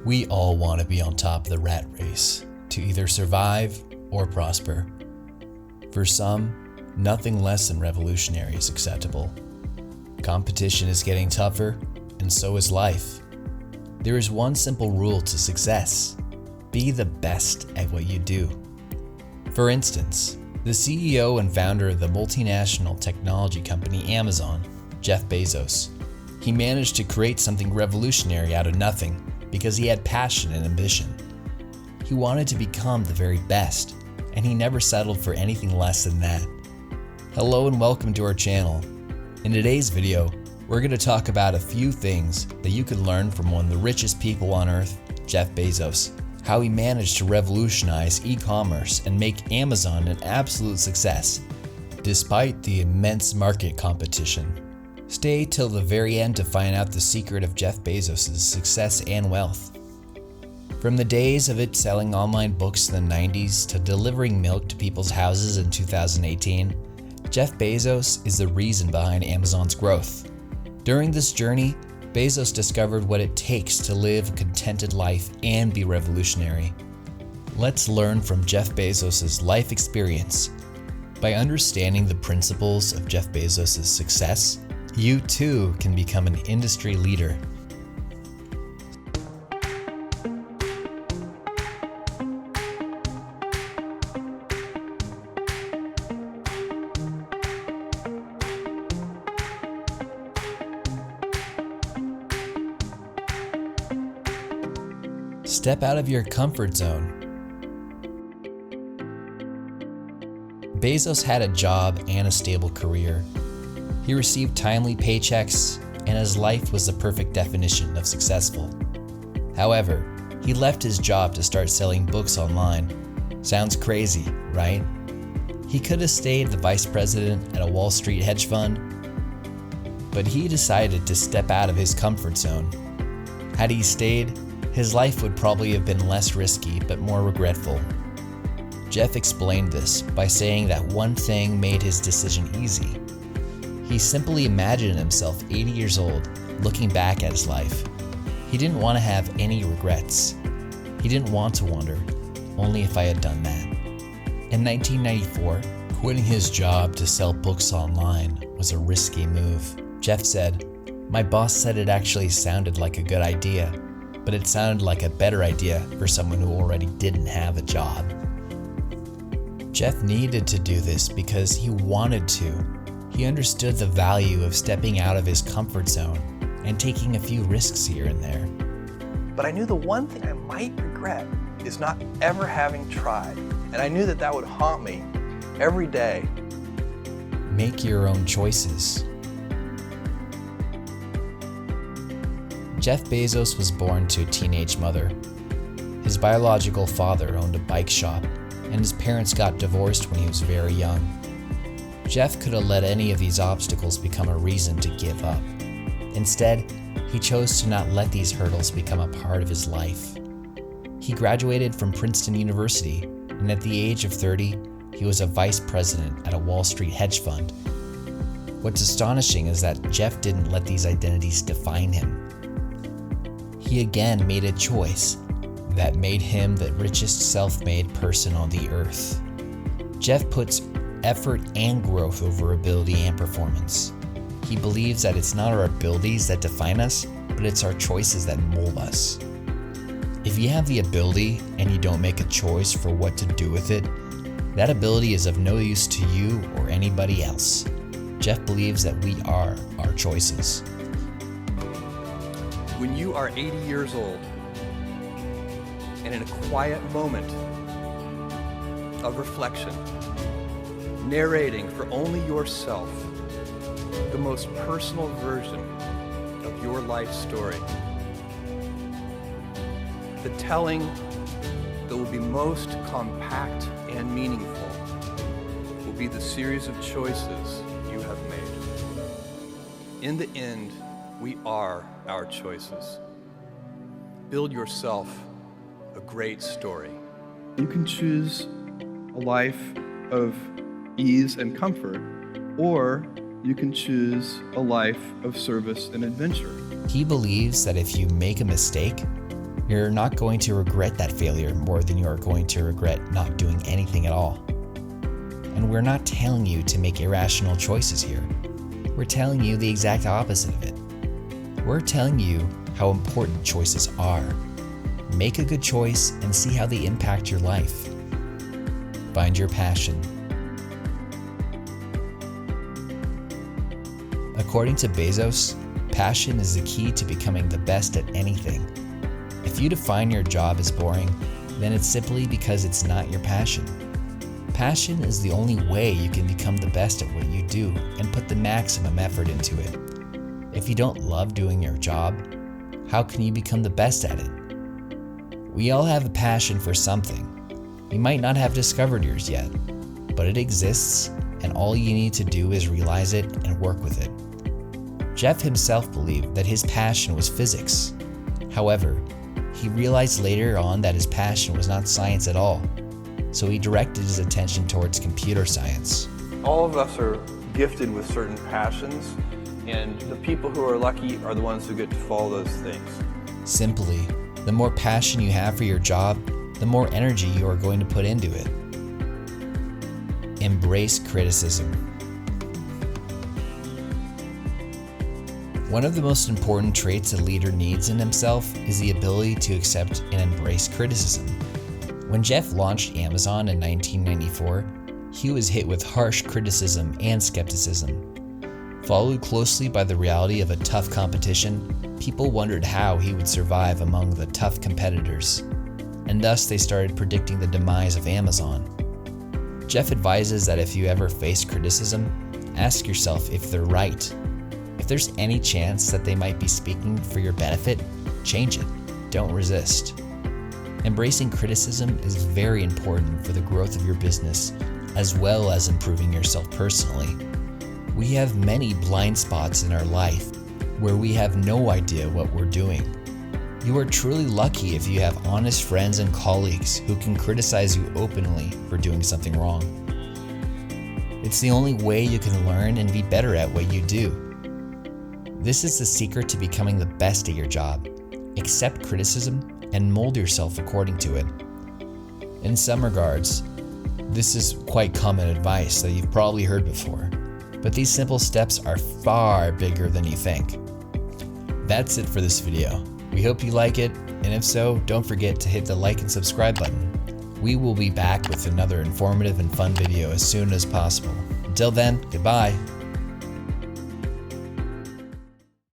We all want to be on top of the rat race, to either survive or prosper. For some, nothing less than revolutionary is acceptable. Competition is getting tougher, and so is life. There is one simple rule to success: be the best at what you do. For instance, the CEO and founder of the multinational technology company Amazon, Jeff Bezos, he managed to create something revolutionary out of nothing because he had passion and ambition. He wanted to become the very best, and he never settled for anything less than that. Hello and welcome to our channel. In today's video, we're going to talk about a few things that you can learn from one of the richest people on earth, Jeff Bezos, how he managed to revolutionize e-commerce and make Amazon an absolute success, despite the immense market competition. Stay till the very end to find out the secret of Jeff Bezos' success and wealth. From the days of it selling online books in the 90s to delivering milk to people's houses in 2018, Jeff Bezos is the reason behind Amazon's growth. During this journey, Bezos discovered what it takes to live a contented life and be revolutionary. Let's learn from Jeff Bezos' life experience. By understanding the principles of Jeff Bezos' success, you too can become an industry leader. Step out of your comfort zone. Bezos had a job and a stable career. He received timely paychecks, and his life was the perfect definition of successful. However, he left his job to start selling books online. Sounds crazy, right? He could have stayed the vice president at a Wall Street hedge fund, but he decided to step out of his comfort zone. Had he stayed, his life would probably have been less risky but more regretful. Jeff explained this by saying that one thing made his decision easy. He simply imagined himself 80 years old, looking back at his life. He didn't want to have any regrets. He didn't want to wonder, only if I had done that. In 1994, quitting his job to sell books online was a risky move. Jeff said, "My boss said it actually sounded like a good idea, but it sounded like a better idea for someone who already didn't have a job." Jeff needed to do this because he wanted to. He understood the value of stepping out of his comfort zone and taking a few risks here and there. But I knew the one thing I might regret is not ever having tried. And I knew that that would haunt me every day. Make your own choices. Jeff Bezos was born to a teenage mother. His biological father owned a bike shop, and his parents got divorced when he was very young. Jeff could have let any of these obstacles become a reason to give up. Instead, he chose to not let these hurdles become a part of his life. He graduated from Princeton University, and at the age of 30, he was a vice president at a Wall Street hedge fund. What's astonishing is that Jeff didn't let these identities define him. He again made a choice that made him the richest self-made person on the earth. Jeff puts effort and growth over ability and performance. He believes that it's not our abilities that define us, but it's our choices that mold us. If you have the ability and you don't make a choice for what to do with it, that ability is of no use to you or anybody else. Jeff believes that we are our choices. When you are 80 years old and in a quiet moment of reflection, narrating for only yourself the most personal version of your life story, the telling that will be most compact and meaningful will be the series of choices you have made. In the end, we are our choices. Build yourself a great story. You can choose a life of ease and comfort, or you can choose a life of service and adventure. He believes that if you make a mistake, You're not going to regret that failure more than you are going to regret not doing anything at all. And we're not telling you to make irrational choices here. We're telling you the exact opposite of it. We're telling you how important choices are. Make a good choice and see how they impact your life. Find your passion. According to Bezos, passion is the key to becoming the best at anything. If you define your job as boring, then it's simply because it's not your passion. Passion is the only way you can become the best at what you do and put the maximum effort into it. If you don't love doing your job, how can you become the best at it? We all have a passion for something. You might not have discovered yours yet, but it exists, and all you need to do is realize it and work with it. Jeff himself believed that his passion was physics. However, he realized later on that his passion was not science at all, so he directed his attention towards computer science. All of us are gifted with certain passions, and the people who are lucky are the ones who get to follow those things. Simply, the more passion you have for your job, the more energy you are going to put into it. Embrace criticism. One of the most important traits a leader needs in himself is the ability to accept and embrace criticism. When Jeff launched Amazon in 1994, he was hit with harsh criticism and skepticism. Followed closely by the reality of a tough competition, people wondered how he would survive among the tough competitors, and thus they started predicting the demise of Amazon. Jeff advises that if you ever face criticism, ask yourself if they're right. If there's any chance that they might be speaking for your benefit, change it. Don't resist. Embracing criticism is very important for the growth of your business, as well as improving yourself personally. We have many blind spots in our life where we have no idea what we're doing. You are truly lucky if you have honest friends and colleagues who can criticize you openly for doing something wrong. It's the only way you can learn and be better at what you do. This is the secret to becoming the best at your job. Accept criticism and mold yourself according to it. In some regards, this is quite common advice that you've probably heard before, but these simple steps are far bigger than you think. That's it for this video. We hope you like it, and if so, don't forget to hit the like and subscribe button. We will be back with another informative and fun video as soon as possible. Until then, goodbye.